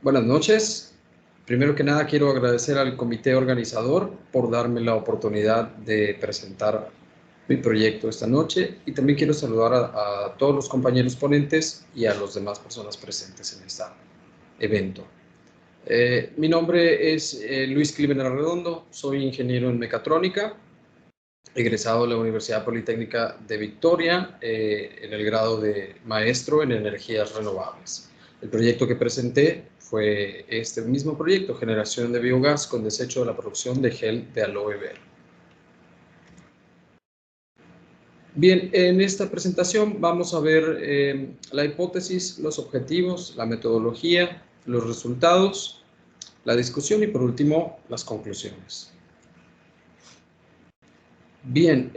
Buenas noches. Primero que nada quiero agradecer al comité organizador por darme la oportunidad de presentar mi proyecto esta noche y también quiero saludar a todos los compañeros ponentes y a las demás personas presentes en este evento. Mi nombre es Luis Climen Arredondo, soy ingeniero en mecatrónica, egresado de la Universidad Politécnica de Victoria en el grado de maestro en energías renovables. El proyecto que presenté fue este mismo proyecto, generación de biogás con desecho de la producción de gel de aloe vera. Bien, en esta presentación vamos a ver la hipótesis, los objetivos, la metodología, los resultados, la discusión y por último las conclusiones. Bien,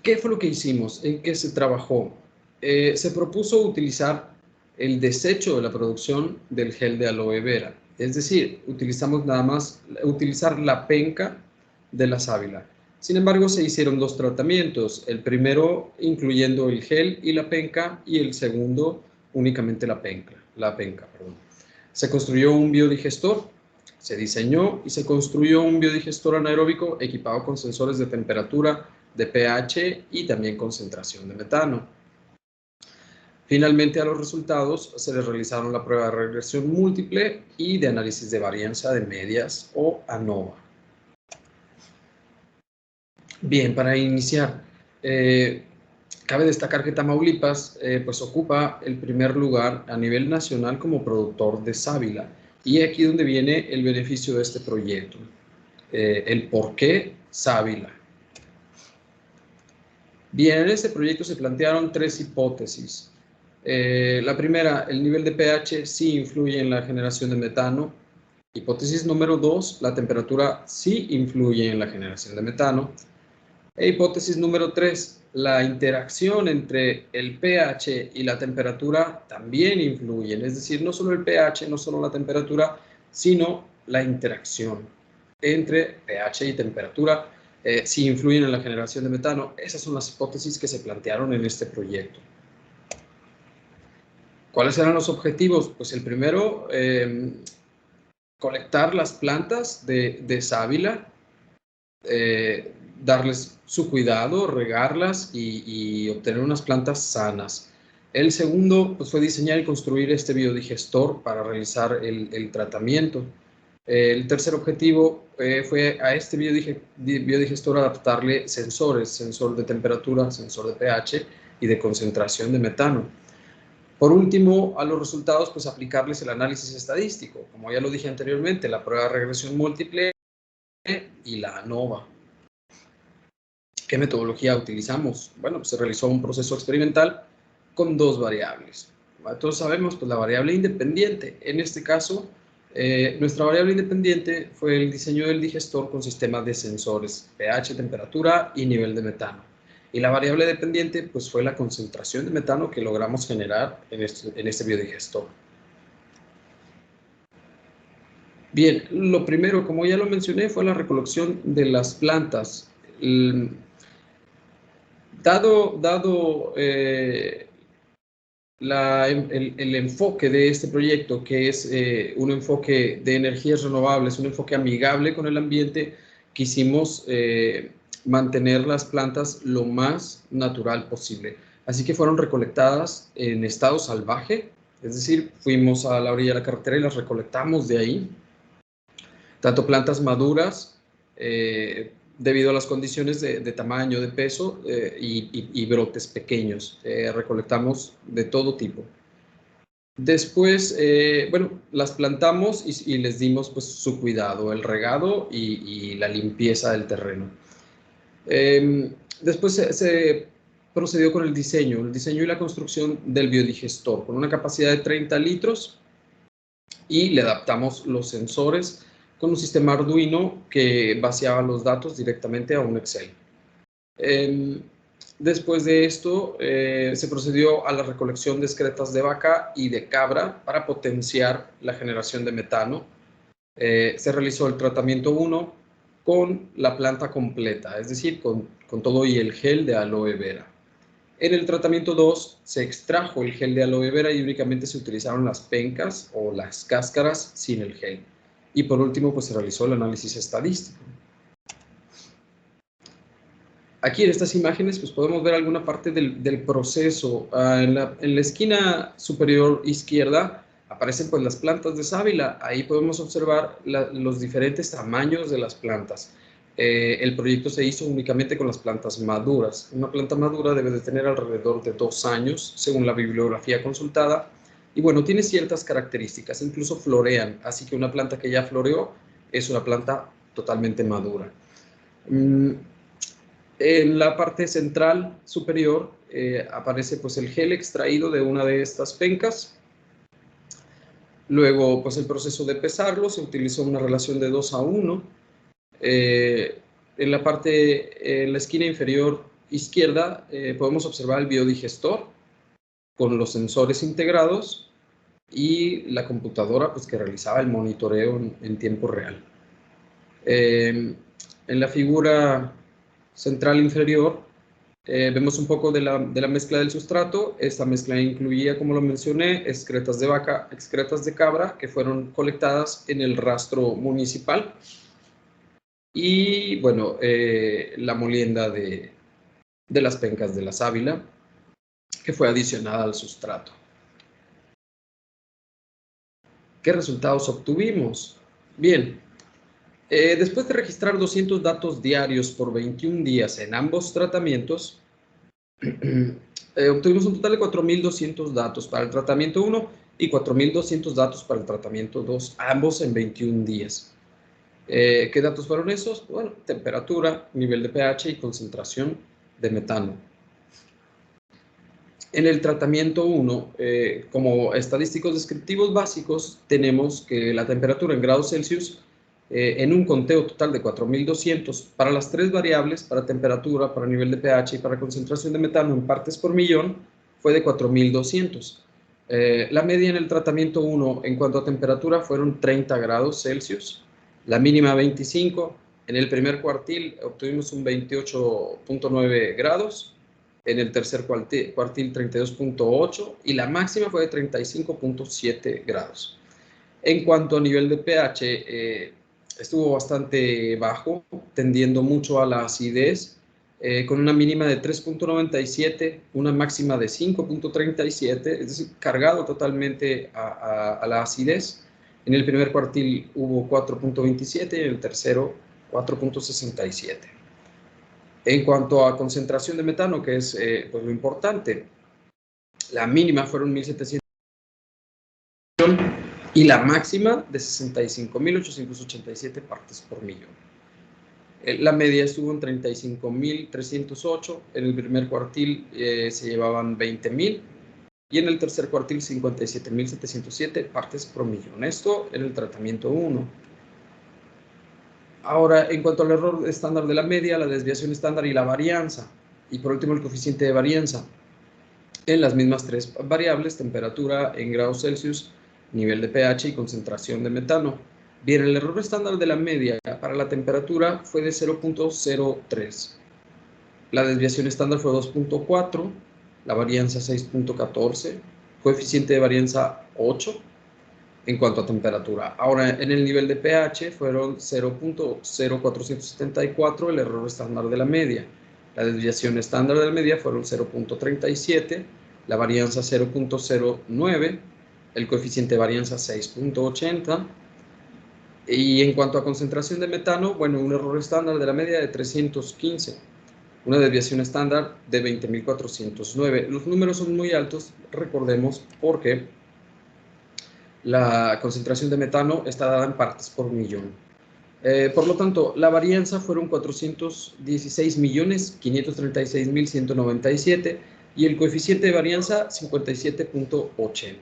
¿qué fue lo que hicimos? ¿En qué se trabajó? Se propuso utilizar el desecho de la producción del gel de aloe vera. Es decir, utilizamos nada más, utilizar la penca de la sábila. Sin embargo, se hicieron dos tratamientos. El primero incluyendo el gel y la penca y el segundo únicamente la penca. Se construyó un biodigestor. Se diseñó y se construyó un biodigestor anaeróbico equipado con sensores de temperatura, de pH y también concentración de metano. Finalmente, a los resultados se les realizaron la prueba de regresión múltiple y de análisis de varianza de medias o ANOVA. Bien, para iniciar, cabe destacar que Tamaulipas pues ocupa el primer lugar a nivel nacional como productor de sábila. Y aquí donde viene el beneficio de este proyecto. El por qué sábila. Bien, en este proyecto se plantearon tres hipótesis. La primera, el nivel de pH sí influye en la generación de metano. Hipótesis número 2, la temperatura sí influye en la generación de metano. E hipótesis número 3, la interacción entre el pH y la temperatura también influyen. Es decir, no solo el pH, no solo la temperatura, sino la interacción entre pH y temperatura si influyen en la generación de metano. Esas son las hipótesis que se plantearon en este proyecto. ¿Cuáles eran los objetivos? Pues el primero, colectar las plantas de sábila, darles su cuidado, regarlas y obtener unas plantas sanas. El segundo pues, fue diseñar y construir este biodigestor para realizar el tratamiento. El tercer objetivo fue a este biodigestor adaptarle sensores, sensor de temperatura, sensor de pH y de concentración de metano. Por último, a los resultados, pues aplicarles el análisis estadístico, como ya lo dije anteriormente, la prueba de regresión múltiple y la ANOVA. ¿Qué metodología utilizamos? Bueno, pues se realizó un proceso experimental con dos variables. Todos sabemos, pues la variable independiente. En este caso, nuestra variable independiente fue el diseño del digestor con sistemas de sensores, pH, temperatura y nivel de metano. Y la variable dependiente, pues fue la concentración de metano que logramos generar en este biodigestor. Bien, lo primero, como ya lo mencioné, fue la recolección de las plantas. Dado el enfoque de este proyecto, que es un enfoque de energías renovables, un enfoque amigable con el ambiente, quisimos mantener las plantas lo más natural posible. Así que fueron recolectadas en estado salvaje, es decir, fuimos a la orilla de la carretera y las recolectamos de ahí. Tanto plantas maduras, debido a las condiciones de tamaño, de peso y brotes pequeños. Recolectamos de todo tipo. Después, bueno, las plantamos y les dimos pues, su cuidado, el regado y la limpieza del terreno. Después se procedió con el diseño y la construcción del biodigestor con una capacidad de 30 litros y le adaptamos los sensores con un sistema Arduino que vaciaba los datos directamente a un Excel. Después de esto, se procedió a la recolección de excretas de vaca y de cabra para potenciar la generación de metano. Se realizó el tratamiento 1 con la planta completa, es decir, con todo y el gel de aloe vera. En el tratamiento 2 se extrajo el gel de aloe vera y únicamente se utilizaron las pencas o las cáscaras sin el gel. Y por último, pues se realizó el análisis estadístico. Aquí en estas imágenes pues podemos ver alguna parte del proceso. En la esquina superior izquierda aparecen pues las plantas de sábila. Ahí podemos observar los diferentes tamaños de las plantas. El proyecto se hizo únicamente con las plantas maduras. Una planta madura debe de tener alrededor de 2 años, según la bibliografía consultada. Y bueno, tiene ciertas características, incluso florean. Así que una planta que ya floreó es una planta totalmente madura. En la parte central superior aparece pues el gel extraído de una de estas pencas. Luego pues el proceso de pesarlo, se utilizó una relación de 2:1. En la esquina inferior izquierda podemos observar el biodigestor con los sensores integrados y la computadora pues que realizaba el monitoreo en tiempo real. En la figura central inferior vemos un poco de la mezcla del sustrato. Esta mezcla incluía, como lo mencioné, excretas de vaca, excretas de cabra, que fueron colectadas en el rastro municipal. Y, bueno, la molienda de las pencas de la sábila, que fue adicionada al sustrato. ¿Qué resultados obtuvimos? Bien, después de registrar 200 datos diarios por 21 días en ambos tratamientos, obtuvimos un total de 4.200 datos para el tratamiento 1 y 4.200 datos para el tratamiento 2, ambos en 21 días. ¿Qué datos fueron esos? Bueno, temperatura, nivel de pH y concentración de metano. En el tratamiento 1, como estadísticos descriptivos básicos, tenemos que la temperatura en grados Celsius, en un conteo total de 4.200 para las 3 variables, para temperatura, para nivel de pH y para concentración de metano en partes por millón, fue de 4.200. La media en el tratamiento 1 en cuanto a temperatura fueron 30 grados Celsius, la mínima 25. En el primer cuartil obtuvimos un 28.9 grados, en el tercer cuartil 32.8 y la máxima fue de 35.7 grados. En cuanto a nivel de pH, estuvo bastante bajo, tendiendo mucho a la acidez, con una mínima de 3.97, una máxima de 5.37, es decir, cargado totalmente a la acidez. En el primer cuartil hubo 4.27 y en el tercero 4.67. En cuanto a concentración de metano, que es pues lo importante, la mínima fueron 1.700 y la máxima de 65.887 partes por millón. La media estuvo en 35.308, en el primer cuartil se llevaban 20.000 y en el tercer cuartil 57.707 partes por millón. Esto en el tratamiento 1. Ahora, en cuanto al error estándar de la media, la desviación estándar y la varianza, y por último el coeficiente de varianza, en las mismas 3 variables, temperatura en grados Celsius, nivel de pH y concentración de metano. Bien, el error estándar de la media para la temperatura fue de 0.03. La desviación estándar fue 2.4, la varianza 6.14, coeficiente de varianza 8. En cuanto a temperatura. Ahora, en el nivel de pH fueron 0.0474, el error estándar de la media. La desviación estándar de la media fueron 0.37, la varianza 0.09, el coeficiente de varianza 6.80. Y en cuanto a concentración de metano, bueno, un error estándar de la media de 315, una desviación estándar de 20.409. Los números son muy altos, recordemos, porque la concentración de metano está dada en partes por millón. Por lo tanto, la varianza fueron 416.536.197 y el coeficiente de varianza 57.80.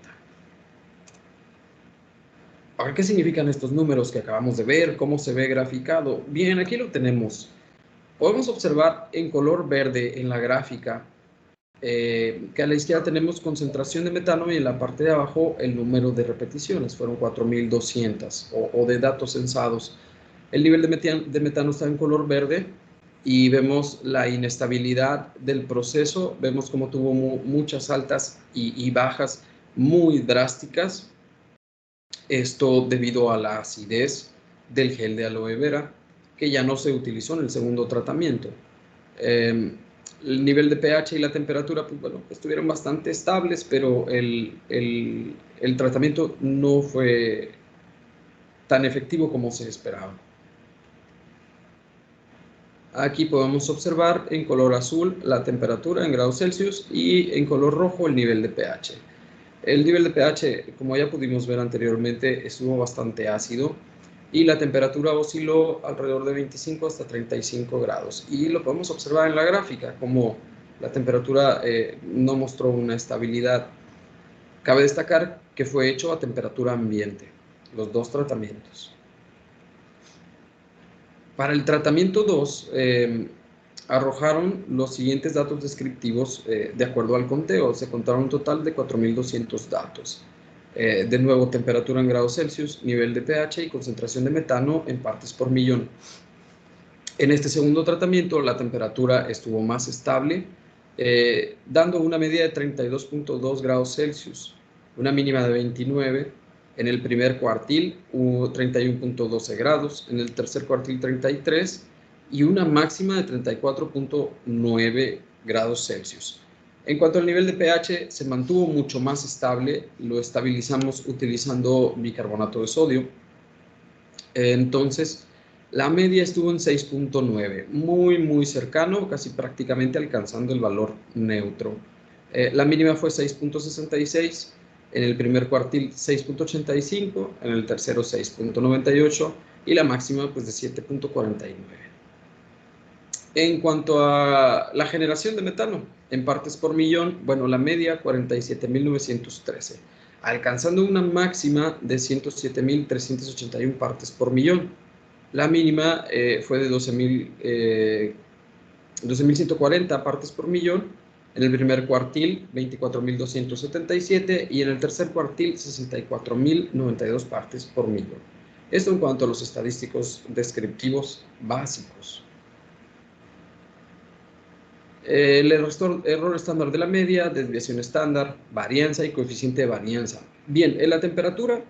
Ahora, ¿qué significan estos números que acabamos de ver? ¿Cómo se ve graficado? Bien, aquí lo tenemos. Podemos observar en color verde en la gráfica que a la izquierda tenemos concentración de metano y en la parte de abajo el número de repeticiones, fueron 4.200 o de datos censados. El nivel de metano está en color verde y vemos la inestabilidad del proceso, vemos cómo tuvo muchas altas y bajas muy drásticas, esto debido a la acidez del gel de aloe vera, que ya no se utilizó en el segundo tratamiento. El nivel de pH y la temperatura, pues bueno, estuvieron bastante estables, pero el tratamiento no fue tan efectivo como se esperaba. Aquí podemos observar en color azul la temperatura en grados Celsius y en color rojo el nivel de pH. El nivel de pH, como ya pudimos ver anteriormente, estuvo bastante ácido y la temperatura osciló alrededor de 25 hasta 35 grados. Y lo podemos observar en la gráfica, como la temperatura no mostró una estabilidad. Cabe destacar que fue hecho a temperatura ambiente, los dos tratamientos. Para el tratamiento 2, arrojaron los siguientes datos descriptivos de acuerdo al conteo. Se contaron un total de 4.200 datos. De nuevo, temperatura en grados Celsius, nivel de pH y concentración de metano en partes por millón. En este segundo tratamiento, la temperatura estuvo más estable, dando una media de 32.2 grados Celsius, una mínima de 29. En el primer cuartil hubo 31.12 grados, en el tercer cuartil 33 y una máxima de 34.9 grados Celsius. En cuanto al nivel de pH, se mantuvo mucho más estable, lo estabilizamos utilizando bicarbonato de sodio. Entonces, la media estuvo en 6.9, muy cercano, casi prácticamente alcanzando el valor neutro. La mínima fue 6.66, en el primer cuartil 6.85, en el tercero 6.98 y la máxima pues de 7.49. En cuanto a la generación de metano en partes por millón, bueno, la media 47.913, alcanzando una máxima de 107.381 partes por millón. La mínima fue de 12.140 partes por millón, en el primer cuartil 24.277 y en el tercer cuartil 64.092 partes por millón. Esto en cuanto a los estadísticos descriptivos básicos. El error estándar de la media, desviación estándar, varianza y coeficiente de varianza. Bien, en la temperatura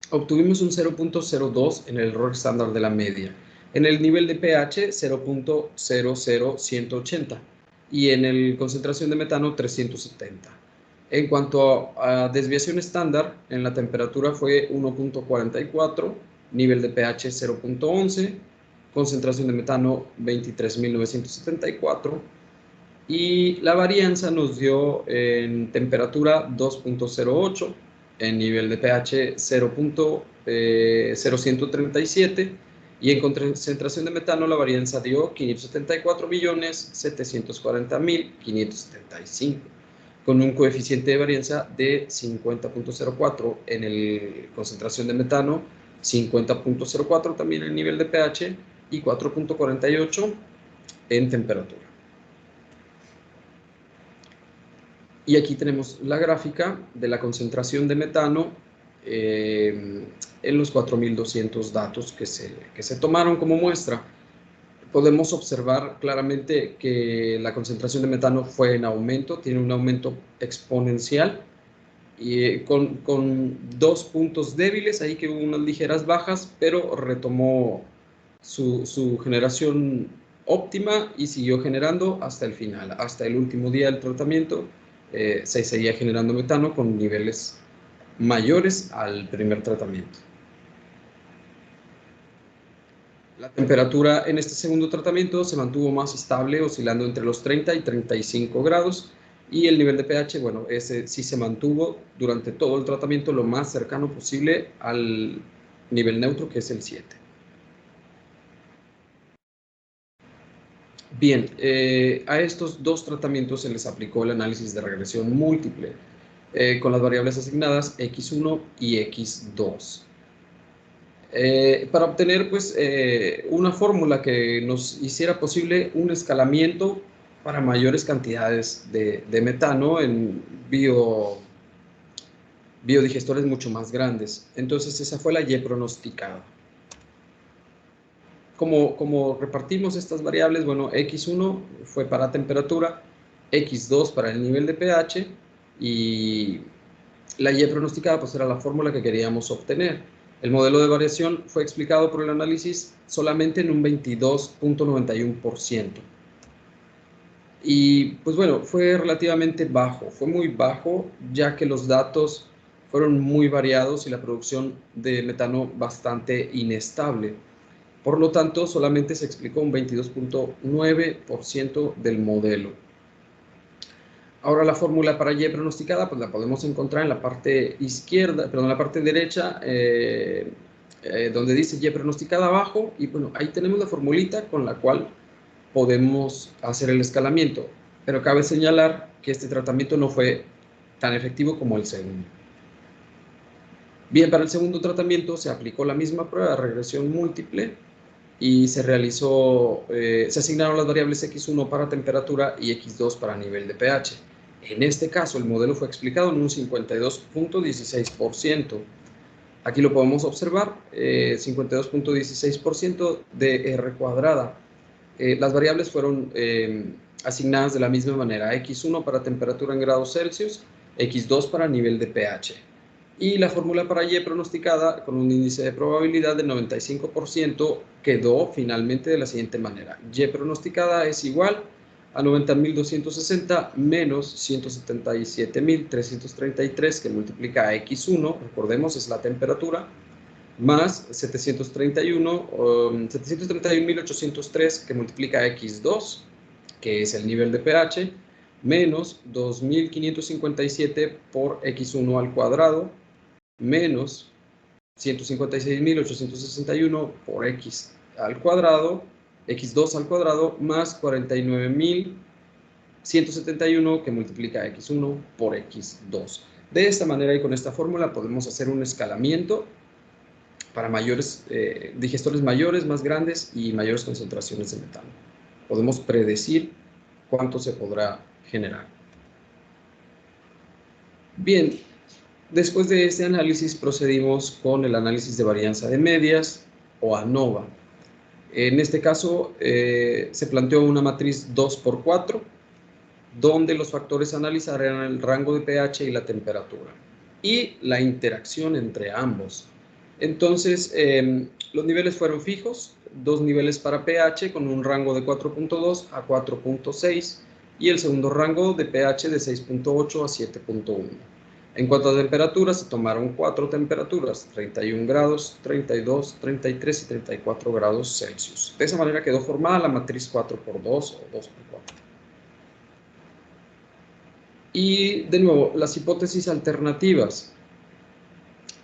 obtuvimos un 0.02 en el error estándar de la media. En el nivel de pH, 0.00180 y en el concentración de metano, 370. En cuanto a desviación estándar, en la temperatura fue 1.44, nivel de pH 0.11, concentración de metano 23.974 y la varianza nos dio en temperatura 2.08, en nivel de pH 0.0137 y en concentración de metano la varianza dio 574.740.575 con un coeficiente de varianza de 50.04 en el concentración de metano, 50.04 también en nivel de pH y 4.48 en temperatura. Y aquí tenemos la gráfica de la concentración de metano en los 4.200 datos que se tomaron como muestra. Podemos observar claramente que la concentración de metano fue en aumento, tiene un aumento exponencial y con dos puntos débiles, ahí que hubo unas ligeras bajas, pero retomó su generación óptima y siguió generando hasta el final, hasta el último día del tratamiento. Se seguía generando metano con niveles mayores al primer tratamiento. La temperatura en este segundo tratamiento se mantuvo más estable, oscilando entre los 30 y 35 grados, y el nivel de pH, bueno, ese sí se mantuvo durante todo el tratamiento lo más cercano posible al nivel neutro, que es el 7. Bien, a estos dos tratamientos se les aplicó el análisis de regresión múltiple con las variables asignadas x1 y x2. Para obtener pues, una fórmula que nos hiciera posible un escalamiento para mayores cantidades de metano en biodigestores mucho más grandes. Entonces esa fue la Y pronosticada. ¿Cómo repartimos estas variables? Bueno, X1 fue para temperatura, X2 para el nivel de pH y la Y pronosticada pues era la fórmula que queríamos obtener. El modelo de variación fue explicado por el análisis solamente en un 22.91%. Y pues bueno, fue relativamente bajo, fue muy bajo, ya que los datos fueron muy variados y la producción de metano bastante inestable. Por lo tanto, solamente se explicó un 22.9% del modelo. Ahora la fórmula para Y pronosticada, pues la podemos encontrar en la parte izquierda, perdón, en la parte derecha, donde dice Y pronosticada abajo, y bueno, ahí tenemos la formulita con la cual podemos hacer el escalamiento, pero cabe señalar que este tratamiento no fue tan efectivo como el segundo. Bien, para el segundo tratamiento se aplicó la misma prueba de regresión múltiple y se realizó, se asignaron las variables X1 para temperatura y X2 para nivel de pH. En este caso, el modelo fue explicado en un 52.16%. Aquí lo podemos observar, 52.16% de R cuadrada. Las variables fueron asignadas de la misma manera, X1 para temperatura en grados Celsius, X2 para nivel de pH. Y la fórmula para Y pronosticada con un índice de probabilidad del 95% quedó finalmente de la siguiente manera. Y pronosticada es igual a 90.260 menos 177.333 que multiplica a X1, recordemos es la temperatura, más 731.803 que multiplica a X2, que es el nivel de pH, menos 2.557 por X1 al cuadrado, menos 156.861 por X al cuadrado, X2 al cuadrado, más 49.171 que multiplica X1 por X2. De esta manera y con esta fórmula podemos hacer un escalamiento para mayores, digestores mayores, más grandes y mayores concentraciones de metano. Podemos predecir cuánto se podrá generar. Bien, después de este análisis procedimos con el análisis de varianza de medias o ANOVA. En este caso se planteó una matriz 2×4 donde los factores a analizar eran el rango de pH y la temperatura y la interacción entre ambos. Entonces, los niveles fueron fijos, dos niveles para pH con un rango de 4.2 a 4.6 y el segundo rango de pH de 6.8 a 7.1. En cuanto a temperatura, se tomaron 4 temperaturas, 31 grados, 32, 33 y 34 grados Celsius. De esa manera quedó formada la matriz 4×2 o 2×4. Y de nuevo, las hipótesis alternativas.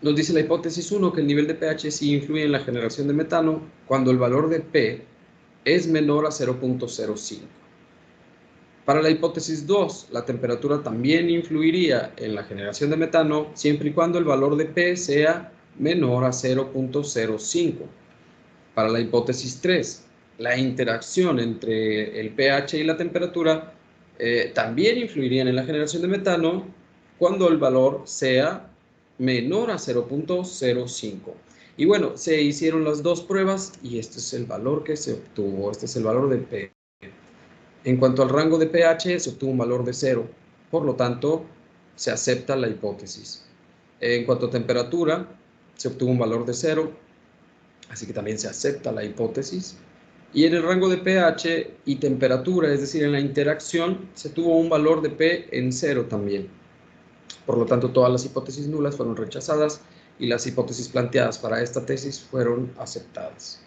Nos dice la hipótesis 1 que el nivel de pH sí influye en la generación de metano cuando el valor de P es menor a 0.05. Para la hipótesis 2, la temperatura también influiría en la generación de metano siempre y cuando el valor de P sea menor a 0.05. Para la hipótesis 3, la interacción entre el pH y la temperatura también influirían en la generación de metano cuando el valor sea menor a 0.05. Y bueno, se hicieron las dos pruebas y este es el valor que se obtuvo, este es el valor de P. En cuanto al rango de pH, se obtuvo un valor de 0, por lo tanto, se acepta la hipótesis. En cuanto a temperatura, se obtuvo un valor de 0, así que también se acepta la hipótesis. Y en el rango de pH y temperatura, es decir, en la interacción, se tuvo un valor de P en 0 también. Por lo tanto, todas las hipótesis nulas fueron rechazadas y las hipótesis planteadas para esta tesis fueron aceptadas.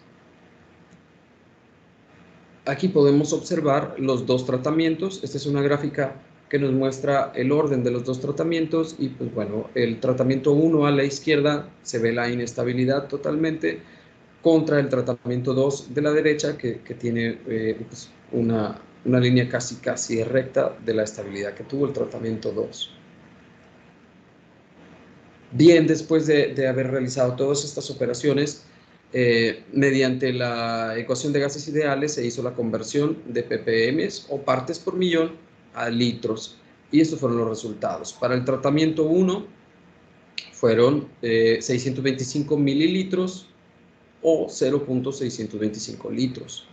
Aquí podemos observar los dos tratamientos. Esta es una gráfica que nos muestra el orden de los dos tratamientos y pues bueno, el tratamiento 1 a la izquierda se ve la inestabilidad totalmente contra el tratamiento 2 de la derecha que tiene pues una línea casi recta de la estabilidad que tuvo el tratamiento 2. Bien, después de haber realizado todas estas operaciones, mediante la ecuación de gases ideales se hizo la conversión de ppm o partes por millón a litros y estos fueron los resultados. Para el tratamiento 1 fueron 625 mililitros o 0.625 litros.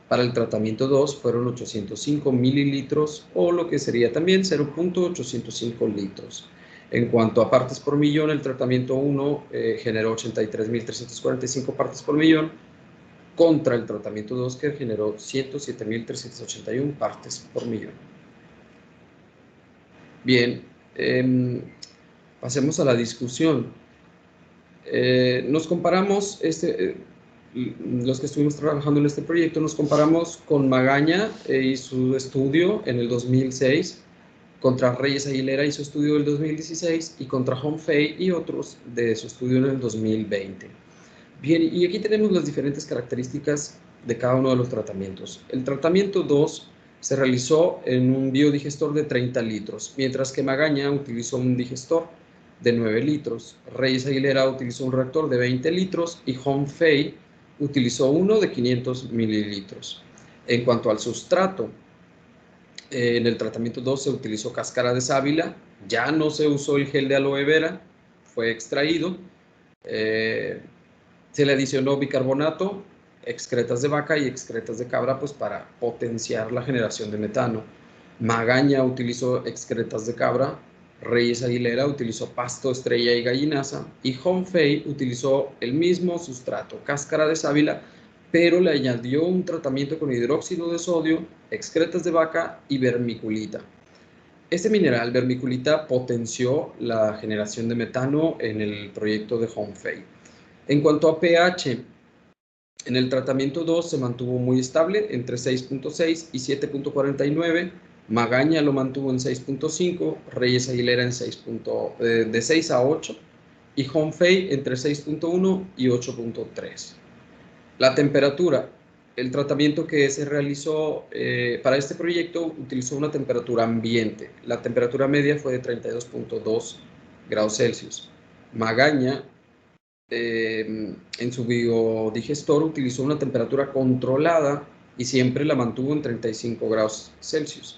Para el tratamiento 2 fueron 805 mililitros o lo que sería también 0.805 litros. En cuanto a partes por millón, el tratamiento 1 generó 83.345 partes por millón contra el tratamiento 2 que generó 107.381 partes por millón. Bien, pasemos a la discusión. Nos comparamos, los que estuvimos trabajando en este proyecto, nos comparamos con Magaña y su estudio en el 2006, contra Reyes Aguilera y su estudio del 2016, y contra Hongfei y otros de su estudio en el 2020. Bien, y aquí tenemos las diferentes características de cada uno de los tratamientos. El tratamiento 2 se realizó en un biodigestor de 30 litros, mientras que Magaña utilizó un digestor de 9 litros. Reyes Aguilera utilizó un reactor de 20 litros y Hongfei utilizó uno de 500 mililitros. En cuanto al sustrato, en el tratamiento 2 se utilizó cáscara de sábila, ya no se usó el gel de aloe vera, fue extraído. Se le adicionó bicarbonato, excretas de vaca y excretas de cabra, pues para potenciar la generación de metano. Magaña utilizó excretas de cabra, Reyes Aguilera utilizó pasto, estrella y gallinaza, y Hongfei utilizó el mismo sustrato, cáscara de sábila, pero le añadió un tratamiento con hidróxido de sodio, excretas de vaca y vermiculita. Este mineral, vermiculita, potenció la generación de metano en el proyecto de Hongfei. En cuanto a pH, en el tratamiento 2 se mantuvo muy estable entre 6.6 y 7.49, Magaña lo mantuvo en 6.5, Reyes Aguilera en de 6 a 8 y Hongfei entre 6.1 y 8.3. La temperatura, el tratamiento que se realizó para este proyecto utilizó una temperatura ambiente. La temperatura media fue de 32.2 grados Celsius. Magaña en su biodigestor utilizó una temperatura controlada y siempre la mantuvo en 35 grados Celsius.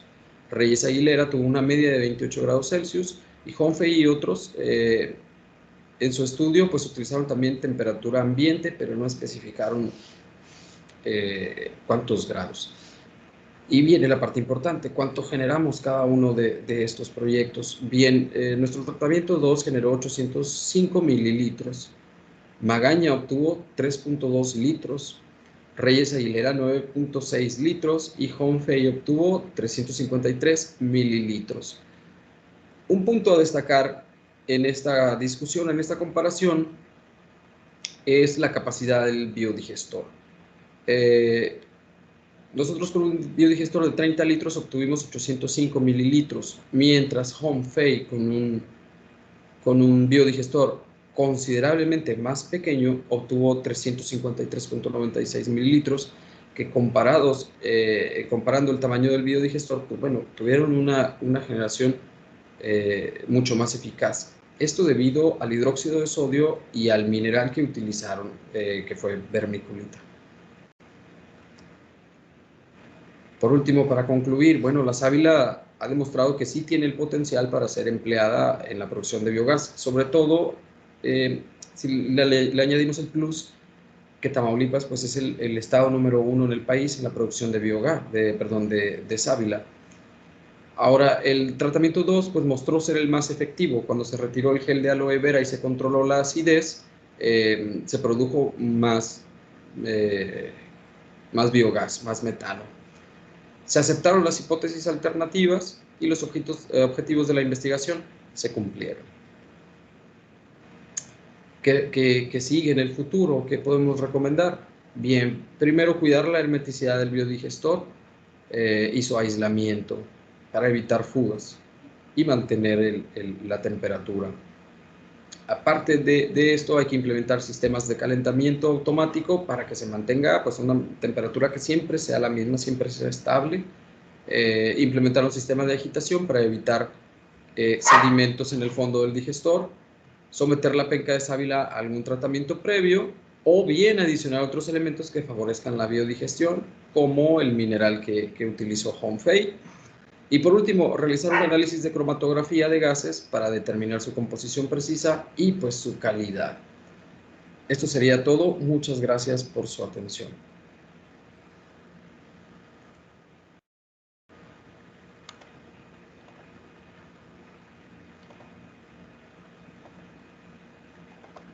Reyes Aguilera tuvo una media de 28 grados Celsius y Hongfei y otros en su estudio pues utilizaron también temperatura ambiente, pero no especificaron cuántos grados. Y viene la parte importante, ¿cuánto generamos cada uno de estos proyectos? Bien, nuestro tratamiento 2 generó 805 mililitros, Magaña obtuvo 3.2 litros, Reyes Aguilera 9.6 litros y Hongfei obtuvo 353 mililitros. Un punto a destacar en esta discusión, en esta comparación, es la capacidad del biodigestor. Nosotros con un biodigestor de 30 litros obtuvimos 805 mililitros, mientras Hongfei con un biodigestor considerablemente más pequeño obtuvo 353.96 mililitros, que comparando el tamaño del biodigestor, pues bueno, tuvieron una generación mucho más eficaz. Esto debido al hidróxido de sodio y al mineral que utilizaron, que fue vermiculita. Por último, para concluir, bueno, la sábila ha demostrado que sí tiene el potencial para ser empleada en la producción de biogás, sobre todo si le añadimos el plus que Tamaulipas pues es el estado número 1 en el país en la producción de biogás, de sábila. Ahora, el tratamiento 2 pues mostró ser el más efectivo. Cuando se retiró el gel de aloe vera y se controló la acidez, se produjo más biogás, más metano. Se aceptaron las hipótesis alternativas y los objetivos de la investigación se cumplieron. ¿Qué sigue en el futuro? ¿Qué podemos recomendar? Bien, primero cuidar la hermeticidad del biodigestor y su aislamiento para evitar fugas y mantener la temperatura. Aparte de esto, hay que implementar sistemas de calentamiento automático para que se mantenga pues, una temperatura que siempre sea la misma, siempre sea estable. Implementar un sistema de agitación para evitar sedimentos en el fondo del digestor. Someter la penca de sábila a algún tratamiento previo o bien adicionar otros elementos que favorezcan la biodigestión, como el mineral que utilizó Hongfei. Y por último, realizar un análisis de cromatografía de gases para determinar su composición precisa y pues su calidad. Esto sería todo. Muchas gracias por su atención.